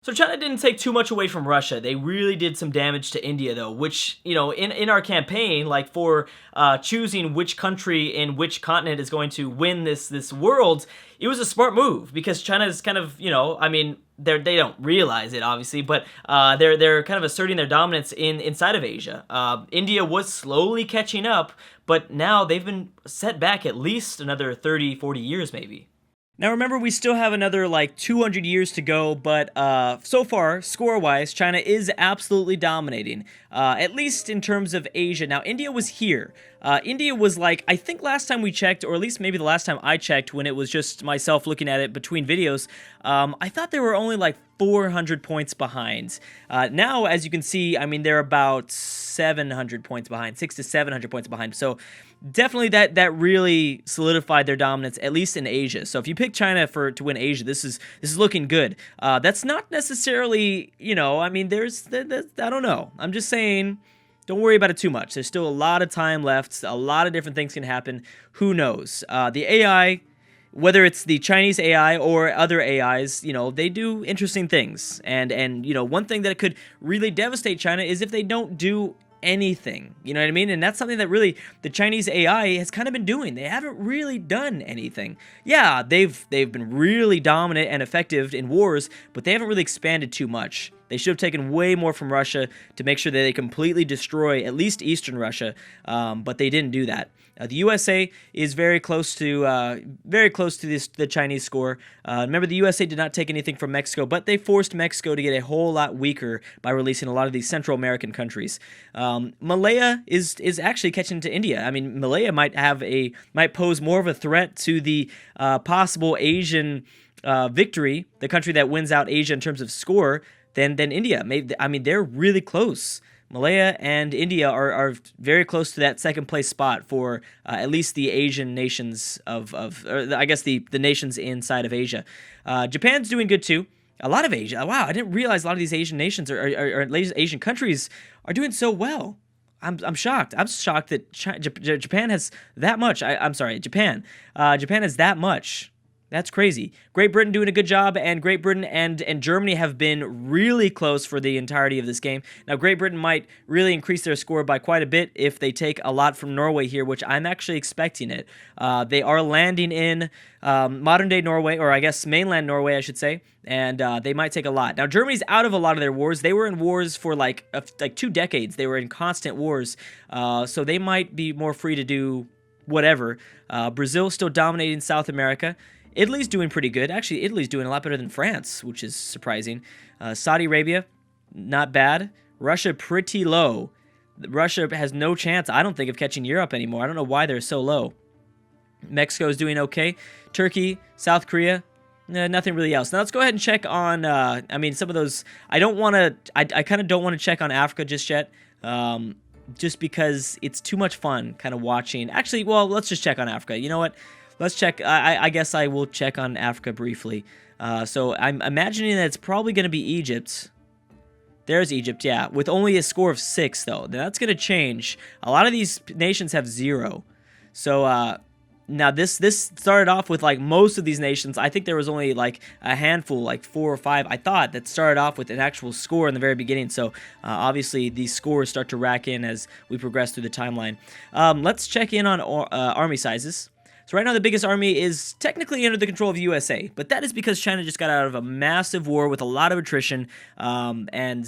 So China didn't take too much away from Russia. They really did some damage to India, though, which, in our campaign, like for choosing which country in which continent is going to win this world, it was a smart move because China is kind of, I mean, they don't realize it obviously, but they're kind of asserting their dominance inside of Asia. India was slowly catching up, but now they've been set back at least another 30, 40 years maybe. Now remember, we still have another like 200 years to go, but so far, score-wise, China is absolutely dominating, at least in terms of Asia. Now, India was here. India was like, I think last time we checked, or at least maybe the last time I checked when it was just myself looking at it between videos, I thought they were only like 400 points behind. Now, as you can see, I mean, they're about 700 points behind, 600 to 700 points behind. So definitely that really solidified their dominance, at least in Asia. So if you pick China to win Asia, this is looking good. That's not necessarily, I mean, I don't know. I'm just saying, don't worry about it too much. There's still a lot of time left. A lot of different things can happen. Who knows? The AI, whether it's the Chinese AI or other AIs, they do interesting things. And one thing that could really devastate China is if they don't do anything, you know what I mean? And that's something that really the Chinese AI has kind of been doing. They haven't really done anything. Yeah, they've been really dominant and effective in wars, but they haven't really expanded too much. They should have taken way more from Russia to make sure that they completely destroy at least Eastern Russia, but they didn't do that. The USA is very close to the Chinese score. Remember, the USA did not take anything from Mexico, but they forced Mexico to get a whole lot weaker by releasing a lot of these Central American countries. Malaya is actually catching to India. I mean, Malaya might pose more of a threat to the possible Asian victory, the country that wins out Asia in terms of score, than India. I mean, they're really close. Malaya and India are very close to that second place spot for at least the Asian nations or I guess the nations inside of Asia. Japan's doing good too. A lot of Asia. Wow, I didn't realize a lot of these Asian nations or Asian countries are doing so well. I'm shocked. I'm shocked that Japan has that much. I'm sorry, Japan. Japan has that much. That's crazy. Great Britain doing a good job, and Great Britain and Germany have been really close for the entirety of this game. Now, Great Britain might really increase their score by quite a bit if they take a lot from Norway here, which I'm actually expecting it. They are landing in modern-day Norway, or I guess mainland Norway, I should say, and they might take a lot. Now, Germany's out of a lot of their wars. They were in wars for like 2 decades. They were in constant wars, so they might be more free to do whatever. Brazil still dominating South America. Italy's doing pretty good. Actually, Italy's doing a lot better than France, which is surprising. Saudi Arabia, not bad. Russia, pretty low. Russia has no chance, I don't think, of catching Europe anymore. I don't know why they're so low. Mexico's doing okay. Turkey, South Korea, nothing really else. Now let's go ahead and check on, some of those. I kind of don't want to check on Africa just yet. Just because it's too much fun kind of watching. Actually, well, let's just check on Africa. You know what? Let's check. I guess I will check on Africa briefly. So I'm imagining that it's probably going to be Egypt. There's Egypt, yeah, with only a score of 6, though. Now, that's going to change. A lot of these nations have 0. So now this started off with like most of these nations. I think there was only like a handful, like 4 or 5, I thought, that started off with an actual score in the very beginning. So obviously these scores start to rack in as we progress through the timeline. Let's check in on army sizes. So right now the biggest army is technically under the control of the USA, but that is because China just got out of a massive war with a lot of attrition, and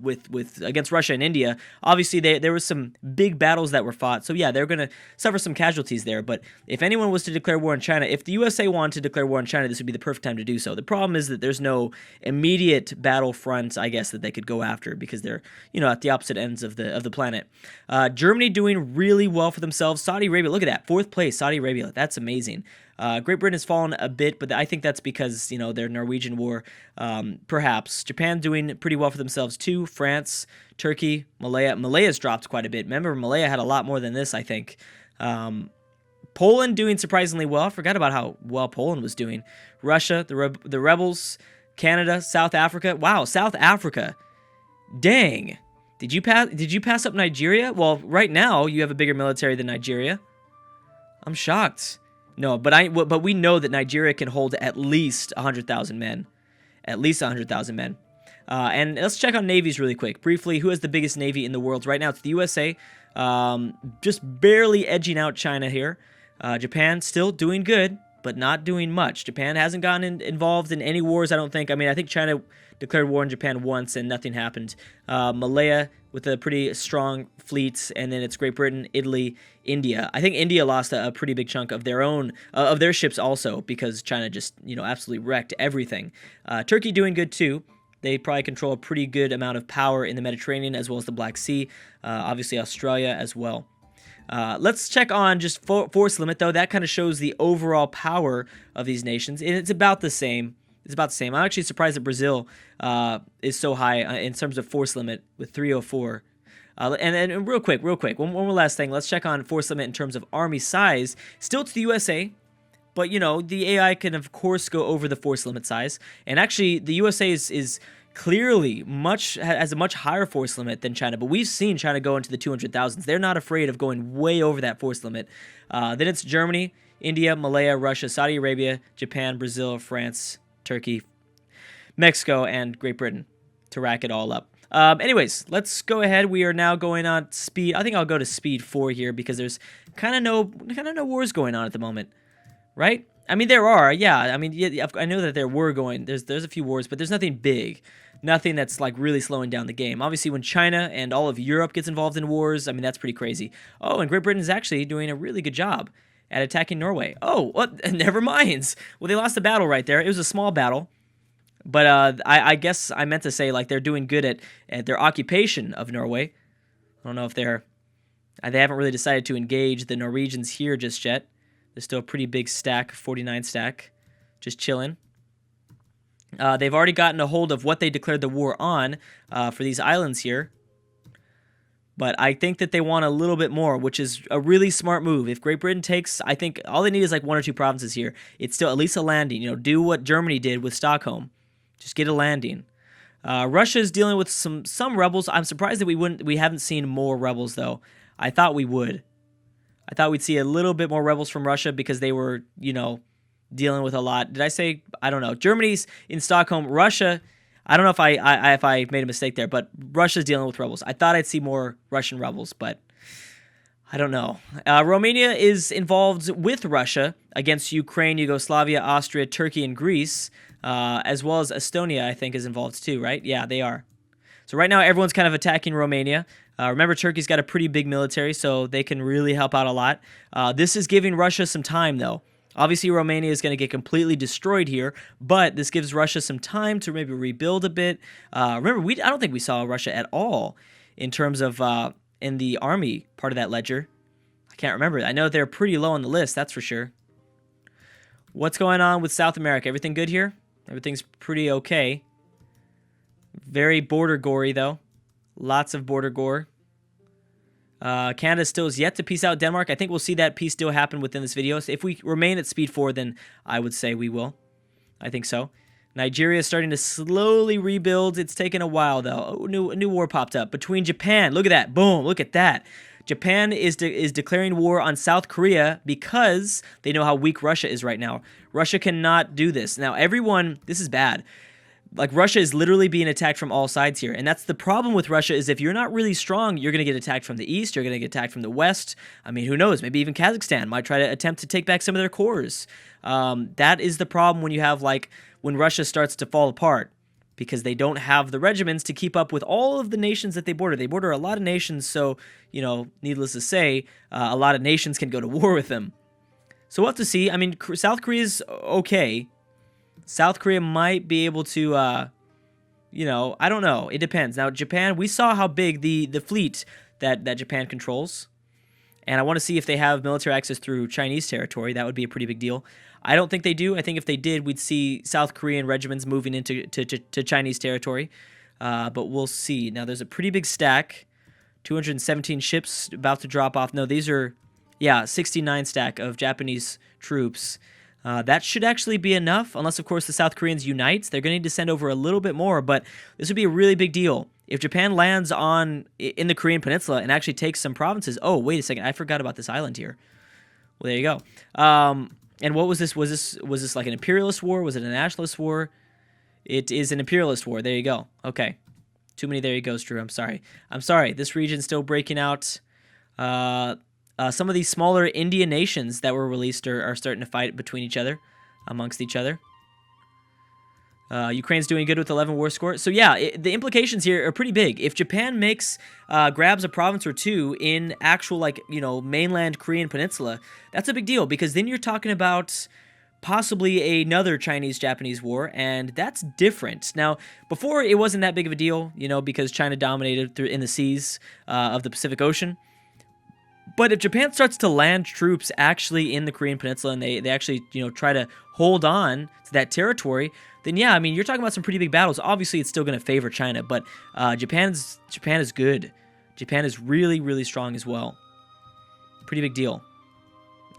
with against Russia and India. Obviously there was some big battles that were fought, so yeah, they're going to suffer some casualties there. But if anyone was to declare war on China, if the USA wanted to declare war on China, this would be the perfect time to do so. The problem is that there's no immediate battlefront, I guess, that they could go after because they're at the opposite ends of the planet. Germany doing really well for themselves. Saudi Arabia, look at that, 4th place, Saudi Arabia. That's amazing. Great Britain has fallen a bit, but I think that's because, their Norwegian war, perhaps. Japan doing pretty well for themselves, too. France, Turkey, Malaya. Malaya's dropped quite a bit. Remember, Malaya had a lot more than this, I think. Poland doing surprisingly well. I forgot about how well Poland was doing. Russia, the rebels, Canada, South Africa. Wow, South Africa. Dang. Did you pass up Nigeria? Well, right now, you have a bigger military than Nigeria. I'm shocked. No, but we know that Nigeria can hold at least 100,000 men. At least 100,000 men. And let's check on navies really quick. Briefly, who has the biggest navy in the world? Right now, it's the USA. Just barely edging out China here. Japan still doing good, but not doing much. Japan hasn't gotten involved in any wars, I don't think. I mean, I think China declared war on Japan once and nothing happened. Malaya with a pretty strong fleet, and then it's Great Britain, Italy, India. I think India lost a pretty big chunk of their own of their ships also because China just absolutely wrecked everything. Turkey doing good too. They probably control a pretty good amount of power in the Mediterranean as well as the Black Sea. Obviously Australia as well. Let's check on just force limit though. That kind of shows the overall power of these nations, and it's about the same. It's about the same. I'm actually surprised that Brazil is so high in terms of force limit with 304. And real quick, one more last thing. Let's check on force limit in terms of army size. Still to the USA, but the AI can of course go over the force limit size. And actually, the USA is clearly has a much higher force limit than China. But we've seen China go into the 200,000s. They're not afraid of going way over that force limit. Then it's Germany, India, Malaya, Russia, Saudi Arabia, Japan, Brazil, France, Turkey, Mexico, and Great Britain to rack it all up. Anyways, let's go ahead. We are now going on speed. I think I'll go to speed 4 here because there's kind of no wars going on at the moment, right? I mean, there are, yeah. I mean, yeah, I know that there were going. There's a few wars, but there's nothing big, nothing that's like really slowing down the game. Obviously, when China and all of Europe gets involved in wars, I mean that's pretty crazy. Oh, and Great Britain is actually doing a really good job at attacking Norway. Oh, what? Never mind. Well, they lost the battle right there. It was a small battle. But I guess I meant to say like they're doing good at their occupation of Norway. I don't know if they haven't really decided to engage the Norwegians here just yet. There's still a pretty big stack, 49 stack, just chilling. They've already gotten a hold of what they declared the war on for these islands here. But I think that they want a little bit more, which is a really smart move. If Great Britain takes, I think all they need is like 1 or 2 provinces here. It's still at least a landing. Do what Germany did with Stockholm. Just get a landing. Russia is dealing with some rebels. I'm surprised that we haven't seen more rebels though. I thought we would. I thought we'd see a little bit more rebels from Russia because they were, dealing with a lot. Did I say? I don't know. Germany's in Stockholm. Russia, I don't know if I made a mistake there, but Russia's dealing with rebels. I thought I'd see more Russian rebels, but I don't know. Romania is involved with Russia against Ukraine, Yugoslavia, Austria, Turkey, and Greece, as well as Estonia, I think, is involved too, right? Yeah, they are. So right now, everyone's kind of attacking Romania. Remember, Turkey's got a pretty big military, so they can really help out a lot. This is giving Russia some time, though. Obviously, Romania is going to get completely destroyed here, but this gives Russia some time to maybe rebuild a bit. Remember, I don't think we saw Russia at all in terms of in the army part of that ledger. I can't remember. I know they're pretty low on the list, that's for sure. What's going on with South America? Everything good here? Everything's pretty okay. Very border gory, though. Lots of border gore. Canada still is yet to peace out Denmark. I think we'll see that peace deal happen within this video. So if we remain at speed 4, then I would say we will. I think so. Nigeria is starting to slowly rebuild. It's taken a while, though. Oh, a new war popped up between Japan. Look at that. Boom. Look at that. Japan is declaring war on South Korea because they know how weak Russia is right now. Russia cannot do this. Now, this is bad. Like, Russia is literally being attacked from all sides here. And that's the problem with Russia is if you're not really strong, you're going to get attacked from the east. You're going to get attacked from the west. I mean, who knows? Maybe even Kazakhstan might try to attempt to take back some of their cores. That is the problem when you have, when Russia starts to fall apart because they don't have the regiments to keep up with all of the nations that they border. They border a lot of nations, so, needless to say, a lot of nations can go to war with them. So we'll have to see. I mean, South Korea's okay. South Korea might be able to, I don't know. It depends. Now, Japan, we saw how big the fleet that Japan controls. And I want to see if they have military access through Chinese territory. That would be a pretty big deal. I don't think they do. I think if they did, we'd see South Korean regiments moving into to Chinese territory. But we'll see. Now, there's a pretty big stack. 217 ships about to drop off. No, these are, 69 stack of Japanese troops. That should actually be enough, unless, of course, the South Koreans unite. They're going to need to send over a little bit more, but this would be a really big deal. If Japan lands in the Korean Peninsula and actually takes some provinces... Oh, wait a second. I forgot about this island here. Well, there you go. And what was this? Was this like an imperialist war? Was it a nationalist war? It is an imperialist war. There you go. Okay. Too many there you goes, Drew. I'm sorry. I'm sorry. This region's still breaking out. Some of these smaller Indian nations that were released are starting to fight between each other, amongst each other. Ukraine's doing good with 11 war score. So yeah, the implications here are pretty big. If Japan grabs a province or two in actual, like, mainland Korean peninsula, that's a big deal, because then you're talking about possibly another Chinese-Japanese war, and that's different. Now, before, it wasn't that big of a deal, because China dominated in the seas of the Pacific Ocean. But if Japan starts to land troops actually in the Korean Peninsula, and they actually, try to hold on to that territory, then yeah, I mean, you're talking about some pretty big battles. Obviously, it's still going to favor China, but Japan is good. Japan is really, really strong as well. Pretty big deal.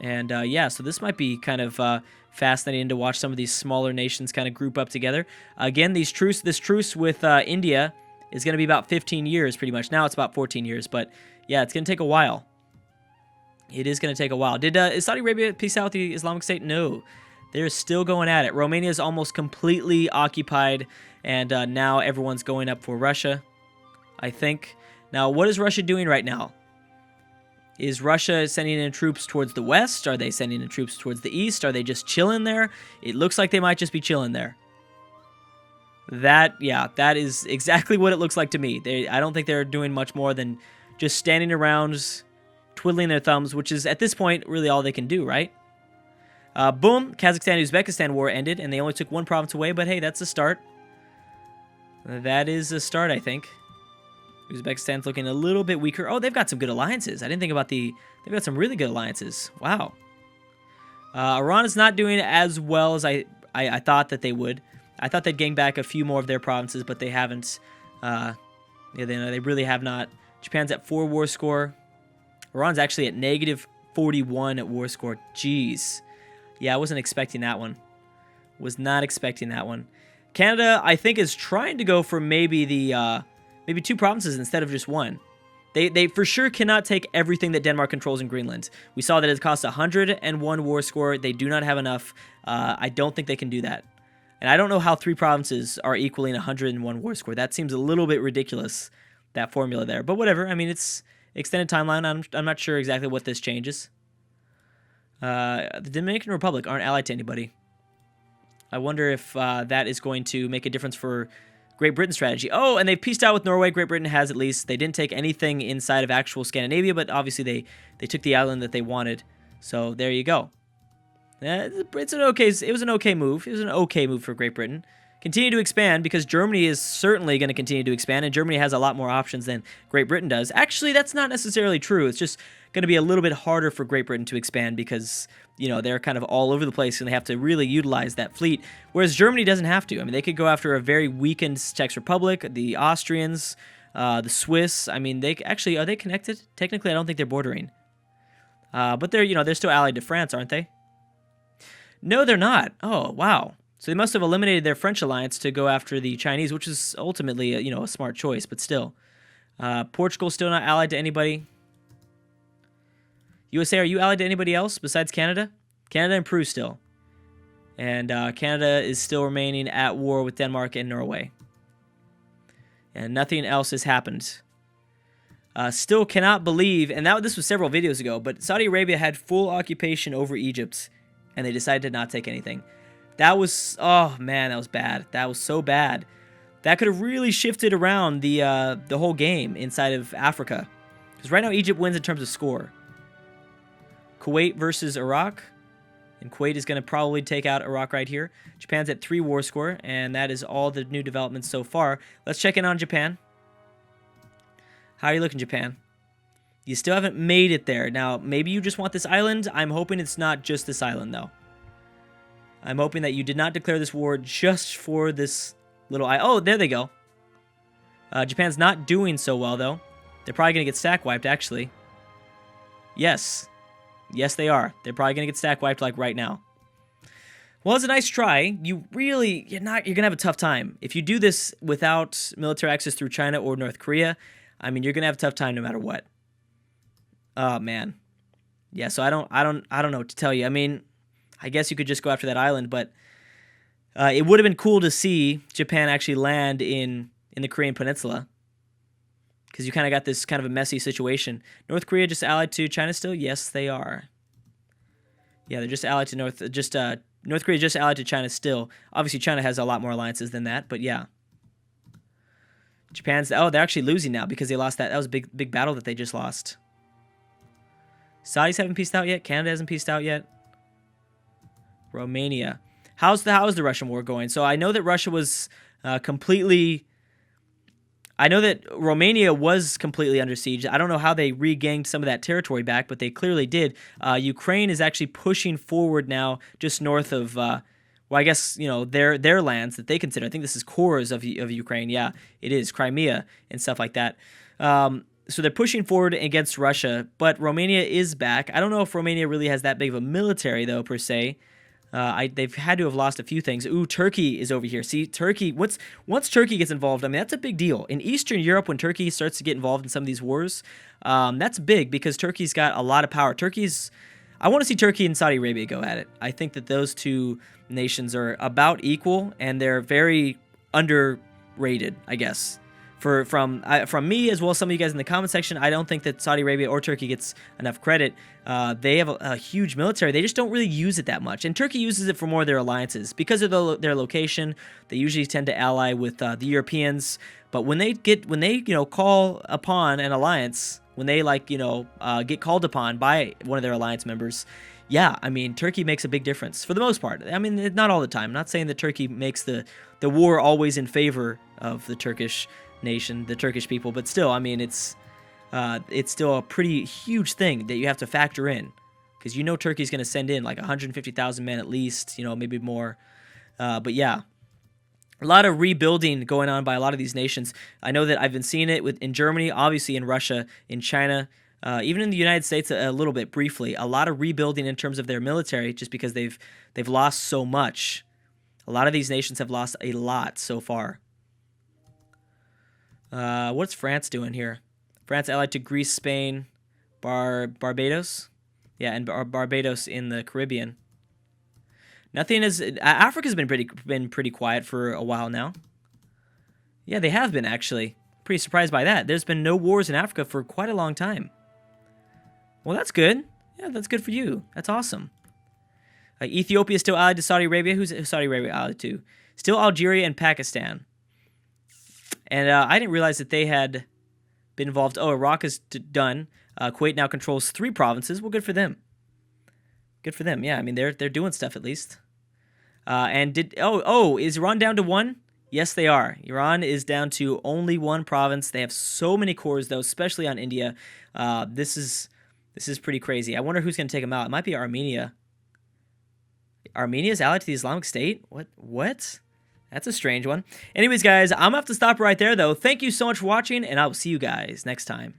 And yeah, so this might be kind of fascinating to watch some of these smaller nations kind of group up together. Again, this truce with India is going to be about 15 years pretty much. Now it's about 14 years, but yeah, it's going to take a while. It is going to take a while. Is Saudi Arabia peace out with the Islamic State? No. They're still going at it. Romania is almost completely occupied, and now everyone's going up for Russia, I think. Now, what is Russia doing right now? Is Russia sending in troops towards the west? Are they sending in troops towards the east? Are they just chilling there? It looks like they might just be chilling there. That is exactly what it looks like to me. I don't think they're doing much more than just standing around, twiddling their thumbs, which is, at this point, really all they can do, right? Boom, Kazakhstan-Uzbekistan war ended, and they only took one province away, but hey, that's a start. That is a start, I think. Uzbekistan's looking a little bit weaker. Oh, they've got some good alliances. I didn't think about they've got some really good alliances. Wow. Iran is not doing as well as I thought that they would. I thought they'd gain back a few more of their provinces, but they haven't. They really have not. Japan's at 4 war score. Iran's actually at -41 at war score. Jeez. Yeah, I wasn't expecting that one. Was not expecting that one. Canada, I think, is trying to go for maybe 2 provinces instead of just 1. They for sure cannot take everything that Denmark controls in Greenland. We saw that it costs 101 war score. They do not have enough. I don't think they can do that. And I don't know how 3 provinces are equaling 101 war score. That seems a little bit ridiculous, that formula there. But whatever. I mean, it's extended timeline. I'm not sure exactly what this changes. The Dominican Republic aren't allied to anybody. I wonder if that is going to make a difference for Great Britain's strategy. Oh, and they've peaced out with Norway. Great Britain has, at least. They didn't take anything inside of actual Scandinavia, but obviously they took the island that they wanted. So there you go. It was an okay move. It was an okay move for Great Britain. Continue to expand, because Germany is certainly going to continue to expand, and Germany has a lot more options than Great Britain does. Actually, that's not necessarily true. It's just going to be a little bit harder for Great Britain to expand because, they're kind of all over the place and they have to really utilize that fleet, whereas Germany doesn't have to. I mean, they could go after a very weakened Czech Republic, the Austrians, the Swiss. I mean, are they connected? Technically, I don't think they're bordering. But they're still allied to France, aren't they? No, they're not. Oh, wow. So they must have eliminated their French alliance to go after the Chinese, which is ultimately a smart choice, but still. Portugal's still not allied to anybody. USA, are you allied to anybody else besides Canada? Canada and Peru still. And Canada is still remaining at war with Denmark and Norway. And nothing else has happened. Still cannot believe, and this was several videos ago, but Saudi Arabia had full occupation over Egypt, and they decided to not take anything. That was, oh man, that was bad. That was so bad. That could have really shifted around the whole game inside of Africa. Because right now Egypt wins in terms of score. Kuwait versus Iraq. And Kuwait is going to probably take out Iraq right here. Japan's at 3 war score, and that is all the new developments so far. Let's check in on Japan. How are you looking, Japan? You still haven't made it there. Now, maybe you just want this island. I'm hoping it's not just this island, though. I'm hoping that you did not declare this war just for this little island. Oh, there they go. Japan's not doing so well, though. They're probably going to get stack wiped, actually. Yes. Yes, they are. They're probably going to get stack wiped, like, right now. Well, it's a nice try. You're going to have a tough time. If you do this without military access through China or North Korea, I mean, you're going to have a tough time no matter what. Oh, man. Yeah, so I don't know what to tell you. I mean, I guess you could just go after that island, but It would have been cool to see Japan actually land in the Korean Peninsula, because you kind of got this kind of a messy situation. North Korea just allied to China still? Yes, they are. Yeah, they're just allied to North Korea just allied to China still. Obviously, China has a lot more alliances than that, but yeah. They're actually losing now because they lost that. That was a big battle that they just lost. Saudis haven't peaced out yet. Canada hasn't peaced out yet. Romania. How's the Russian war going? So I know that Russia was completely... I know that Romania was completely under siege. I don't know how they regained some of that territory back, but they clearly did. Ukraine is actually pushing forward now just north of... well, I guess, their lands that they consider. I think this is cores of Ukraine. Yeah, it is. Crimea and stuff like that. So they're pushing forward against Russia, but Romania is back. I don't know if Romania really has that big of a military, though, per se. They've had to have lost a few things. Ooh, Turkey is over here. See, Turkey, once Turkey gets involved, I mean, that's a big deal. In Eastern Europe, when Turkey starts to get involved in some of these wars, that's big because Turkey's got a lot of power. I want to see Turkey and Saudi Arabia go at it. I think that those two nations are about equal, and they're very underrated, I guess. From me, as well as some of you guys in the comment section, I don't think that Saudi Arabia or Turkey gets enough credit. They have a huge military. They just don't really use it that much. And Turkey uses it for more of their alliances. Because of their location, they usually tend to ally with the Europeans. But when they call upon an alliance, when they get called upon by one of their alliance members, yeah, I mean, Turkey makes a big difference for the most part. I mean, not all the time. I'm not saying that Turkey makes the war always in favor of the Turkish nation, the Turkish people, but still, I mean, it's still a pretty huge thing that you have to factor in, because Turkey's going to send in like 150,000 men at least, maybe more. But yeah, a lot of rebuilding going on by a lot of these nations. I know that I've been seeing it in Germany, obviously in Russia, in China, even in the United States a little bit briefly. A lot of rebuilding in terms of their military, just because they've lost so much. A lot of these nations have lost a lot so far. What's France doing here? France allied to Greece, Spain, Barbados? Yeah, and Barbados in the Caribbean. Nothing is... Africa's been pretty quiet for a while now. Yeah, they have been, actually. Pretty surprised by that. There's been no wars in Africa for quite a long time. Well, that's good. Yeah, that's good for you. That's awesome. Ethiopia is still allied to Saudi Arabia. Who's Saudi Arabia allied to? Still Algeria and Pakistan. And I didn't realize that they had been involved. Oh, Iraq is done. Kuwait now controls 3 provinces. Well, good for them. Good for them. Yeah, I mean, they're doing stuff at least. Is Iran down to 1? Yes, they are. Iran is down to only 1 province. They have so many cores, though, especially on India. This is pretty crazy. I wonder who's going to take them out. It might be Armenia. Armenia's allied to the Islamic State? What? That's a strange one. Anyways, guys, I'm going to have to stop right there, though. Thank you so much for watching, and I will see you guys next time.